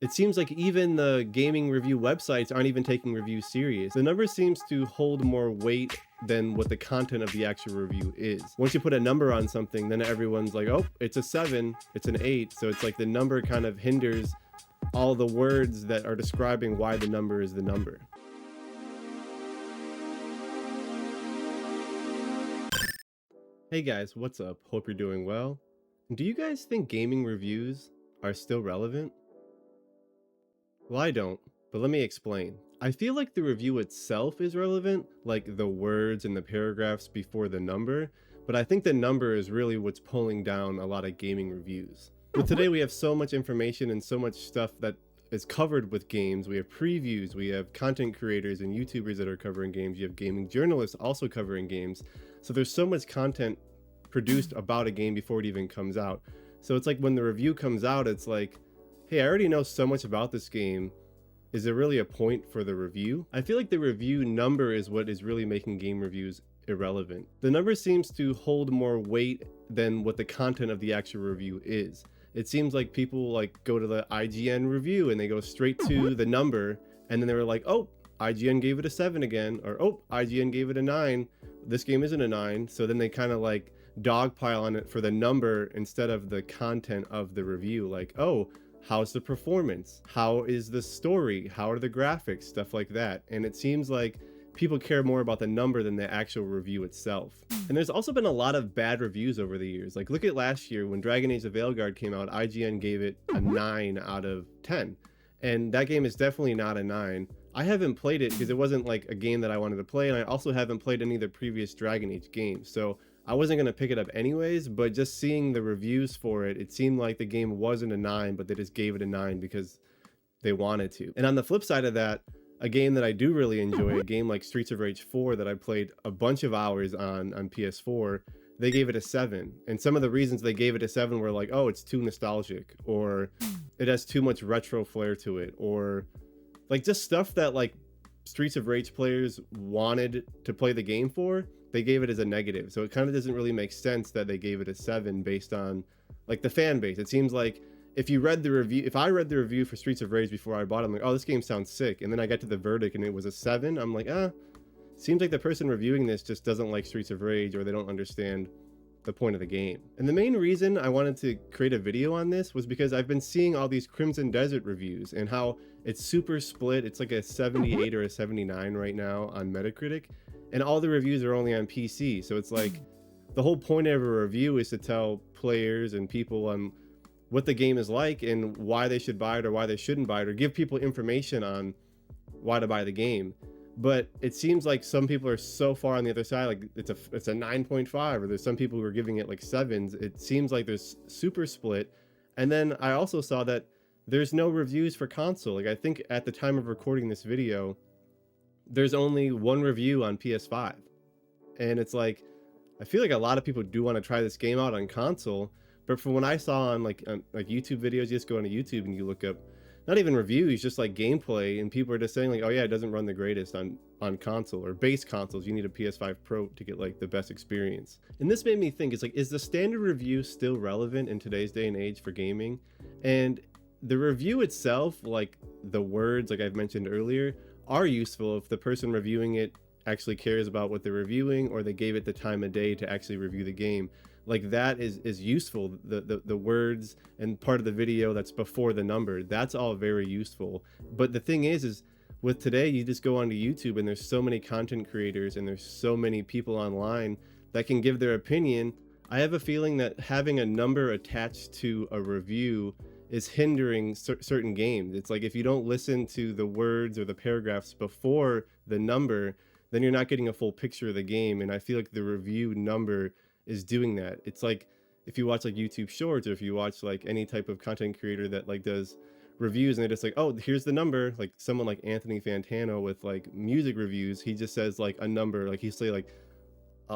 It seems like even the gaming review websites aren't even taking reviews serious. The number seems to hold more weight than what the content of the actual review is. Once you put a number on something, then everyone's like, oh, it's a 7, it's an 8. So it's like the number kind of hinders all the words that are describing why the number is the number. Hey guys, what's up? Hope you're doing well. Do you guys think gaming reviews are still relevant? Well, I don't, but let me explain. I feel like the review itself is relevant, like the words and the paragraphs before the number, but I think the number is really what's pulling down a lot of gaming reviews. But today we have so much information and so much stuff that is covered with games. We have previews, we have content creators and YouTubers that are covering games, you have gaming journalists also covering games. So there's so much content produced about a game before it even comes out. So it's like when the review comes out, it's like, hey, I already know so much about this game. Is there really a point for the review? I feel like the review number is what is really making game reviews irrelevant. The number seems to hold more weight than what the content of the actual review is. It seems like people like go to the IGN review and they go straight to the number, and then they were like, oh, IGN gave it a 7 again, or oh, IGN gave it a 9. This game isn't a 9. So then they kind of like dogpile on it for the number instead of the content of the review. Like, oh, how's the performance? How is the story? How are the graphics? Stuff like that. And it seems like people care more about the number than the actual review itself. And there's also been a lot of bad reviews over the years. Like look at last year when Dragon Age the Veilguard came out, IGN gave it a 9 out of 10. And that game is definitely not a 9. I haven't played it because it wasn't like a game that I wanted to play, and I also haven't played any of the previous Dragon Age games. So I wasn't going to pick it up anyways, but just seeing the reviews for it, it seemed like the game wasn't a 9, but they just gave it a 9 because they wanted to. And on the flip side of that, a game that I do really enjoy, a game like Streets of Rage 4 that I played a bunch of hours on PS4, they gave it a 7. And some of the reasons they gave it a 7 were like, oh, it's too nostalgic, or it has too much retro flair to it, or like just stuff that like Streets of Rage players wanted to play the game for, they gave it as a negative. So it kind of doesn't really make sense that they gave it a 7 based on like the fan base. It seems like if you read the review, if I read the review for Streets of Rage before I bought it, I'm like, oh, this game sounds sick. And then I got to the verdict and it was a 7. I'm like, seems like the person reviewing this just doesn't like Streets of Rage, or they don't understand the point of the game. And the main reason I wanted to create a video on this was because I've been seeing all these Crimson Desert reviews and how it's super split. It's like a 78 or a 79 right now on Metacritic, and all the reviews are only on PC. So it's like the whole point of a review is to tell players and people what the game is like and why they should buy it or why they shouldn't buy it, or give people information on why to buy the game. But it seems like some people are so far on the other side, like it's a 9.5, or there's some people who are giving it like 7s. It seems like there's super split. And then I also saw that there's no reviews for console. Like I think at the time of recording this video, there's only one review on PS5. And it's like, I feel like a lot of people do want to try this game out on console, but from what I saw on like YouTube videos, you just go onto YouTube and you look up not even reviews, just like gameplay, and people are just saying like, oh yeah, it doesn't run the greatest on console or base consoles. You need a PS5 Pro to get like the best experience. And this made me think, it's like, is the standard review still relevant in today's day and age for gaming? And the review itself, like the words, like I've mentioned earlier, are useful if the person reviewing it actually cares about what they're reviewing, or they gave it the time of day to actually review the game. Like that is useful. The words and part of the video that's before the number, that's all very useful. But the thing is with today, you just go onto YouTube and there's so many content creators and there's so many people online that can give their opinion. I have a feeling that having a number attached to a review is hindering certain games. It's like if you don't listen to the words or the paragraphs before the number, then you're not getting a full picture of the game. And I feel like the review number is doing that. It's like if you watch like YouTube Shorts, or if you watch like any type of content creator that like does reviews and they're just like, oh, here's the number. Like someone like Anthony Fantano with like music reviews, he just says like a number, like he'll say like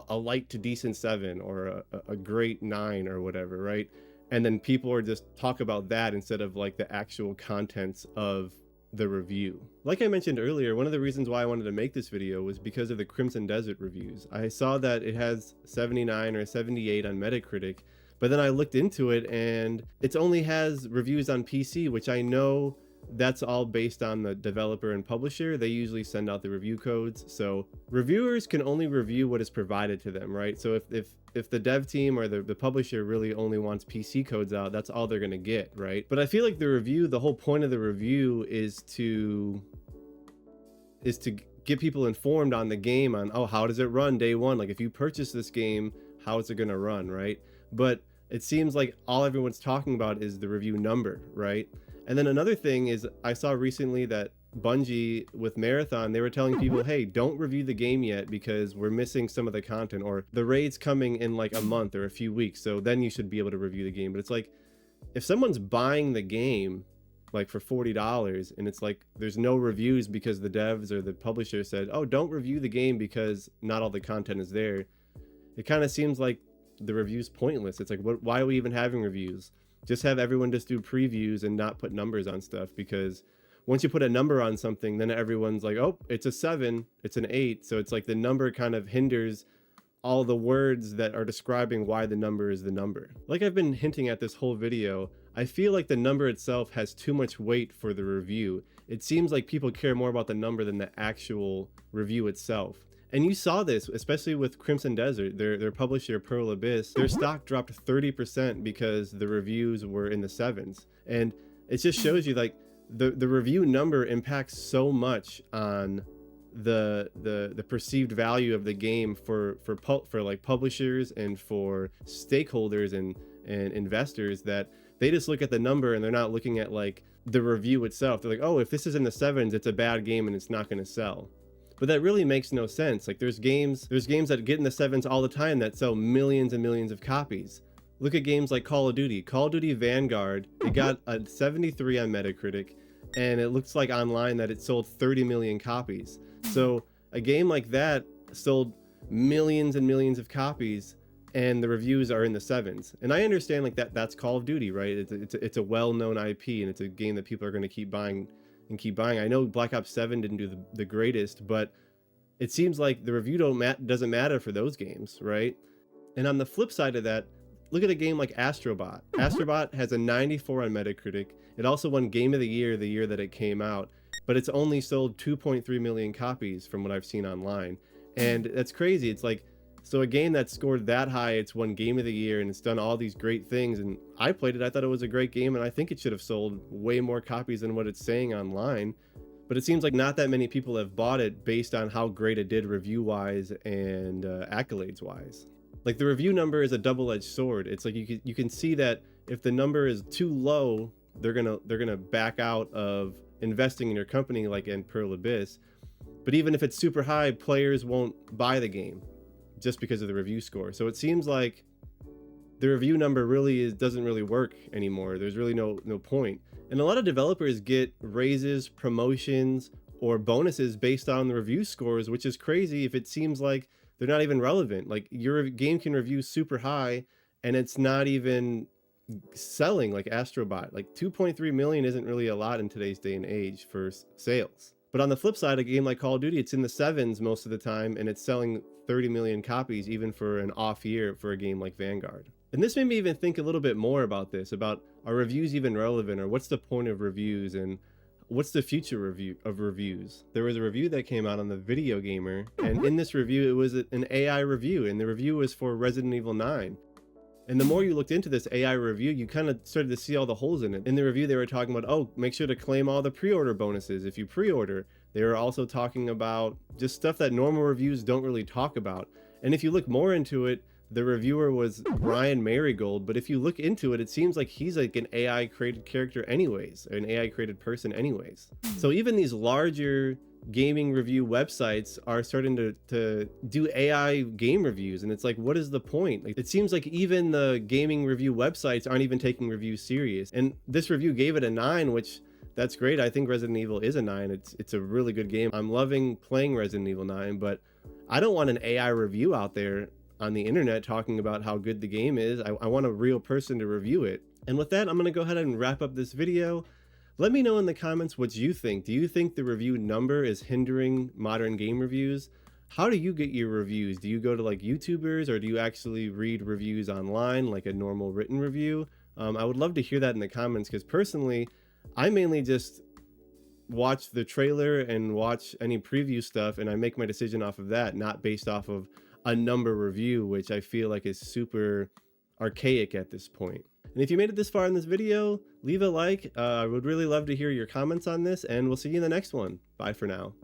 a light to decent 7 or a great 9 or whatever, right? And then people are just talk about that instead of like the actual contents of the review. Like I mentioned earlier, one of the reasons why I wanted to make this video was because of the Crimson Desert reviews. I saw that it has 79 or 78 on Metacritic, but then I looked into it and it only has reviews on PC, which I know that's all based on the developer and publisher. They usually send out the review codes. So reviewers can only review what is provided to them, right? So if the dev team or the publisher really only wants PC codes out, that's all they're gonna get, right? But I feel like the whole point of the review is to get people informed on the game, on, oh, how does it run day one? Like if you purchase this game, how is it gonna run, right? But it seems like all everyone's talking about is the review number, right? And then another thing is, I saw recently that Bungie with Marathon, they were telling people, hey, don't review the game yet because we're missing some of the content, or the raid's coming in like a month or a few weeks, so then you should be able to review the game. But it's like, if someone's buying the game like for $40 and it's like there's no reviews because the devs or the publisher said, oh, don't review the game because not all the content is there, it kind of seems like the review's pointless. It's like, why are we even having reviews? Just have everyone just do previews and not put numbers on stuff, because once you put a number on something, then everyone's like, oh, it's a 7, it's an 8. So it's like the number kind of hinders all the words that are describing why the number is the number. Like I've been hinting at this whole video, I feel like the number itself has too much weight for the review. It seems like people care more about the number than the actual review itself. And you saw this, especially with Crimson Desert, their publisher, Pearl Abyss. Their stock dropped 30% because the reviews were in the 7s. And it just shows you like the review number impacts so much on the perceived value of the game for like publishers and for stakeholders and investors, that they just look at the number and they're not looking at like the review itself. They're like, oh, if this is in the 7s, it's a bad game and it's not going to sell. But that really makes no sense. Like there's games that get in the 7s all the time that sell millions and millions of copies. Look at games like Call of Duty Vanguard. It got a 73 on Metacritic, and it looks like online that it sold 30 million copies. So a game like that sold millions and millions of copies, and the reviews are in the 7s. And I understand like that's Call of Duty, right? It's a well-known IP, and it's a game that people are going to keep buying and keep buying. I know Black Ops 7 didn't do the greatest, but it seems like the review doesn't matter for those games, right? And on the flip side of that, look at a game like Astrobot. Astrobot has a 94 on Metacritic. It also won Game of the year that it came out, but it's only sold 2.3 million copies from what I've seen online. And that's crazy. It's like, so a game that scored that high, it's won Game of the Year and it's done all these great things. And I played it, I thought it was a great game, and I think it should have sold way more copies than what it's saying online. But it seems like not that many people have bought it based on how great it did review-wise and accolades-wise. Like the review number is a double-edged sword. It's like you can see that if the number is too low, they're gonna back out of investing in your company, like in Pearl Abyss. But even if it's super high, players won't buy the game just because of the review score. So it seems like the review number really doesn't really work anymore. There's really no point. And a lot of developers get raises, promotions, or bonuses based on the review scores, which is crazy if it seems like they're not even relevant. Like your game can review super high and it's not even selling, like Astrobot. Like 2.3 million isn't really a lot in today's day and age for sales. But on the flip side, a game like Call of Duty, it's in the 7s most of the time, and it's selling 30 million copies even for an off year for a game like Vanguard. And this made me even think a little bit more about this, about are reviews even relevant, or what's the point of reviews, and what's the future of reviews? There was a review that came out on the Video Gamer, and in this review, it was an AI review, and the review was for Resident Evil 9. And the more you looked into this AI review, you kind of started to see all the holes in it. In the review, they were talking about, oh, make sure to claim all the pre-order bonuses if you pre-order. They were also talking about just stuff that normal reviews don't really talk about. And if you look more into it, the reviewer was Brian Marigold, but if you look into it, it seems like he's like an AI created character anyways, or an AI created person anyways. So even these larger gaming review websites are starting to do AI game reviews, and it's like, what is the point? Like, it seems like even the gaming review websites aren't even taking reviews serious. And this review gave it a 9, which that's great. I think Resident Evil is a 9. It's a really good game. I'm loving playing Resident Evil 9, but I don't want an AI review out there on the internet talking about how good the game is. I want a real person to review it. And with that, I'm going to go ahead and wrap up this video. Let me know in the comments what you think. Do you think the review number is hindering modern game reviews? How do you get your reviews? Do you go to like YouTubers, or do you actually read reviews online like a normal written review? I would love to hear that in the comments, because personally, I mainly just watch the trailer and watch any preview stuff, and I make my decision off of that, not based off of a number review, which I feel like is super archaic at this point. And if you made it this far in this video, leave a like. I would really love to hear your comments on this, and we'll see you in the next one. Bye for now.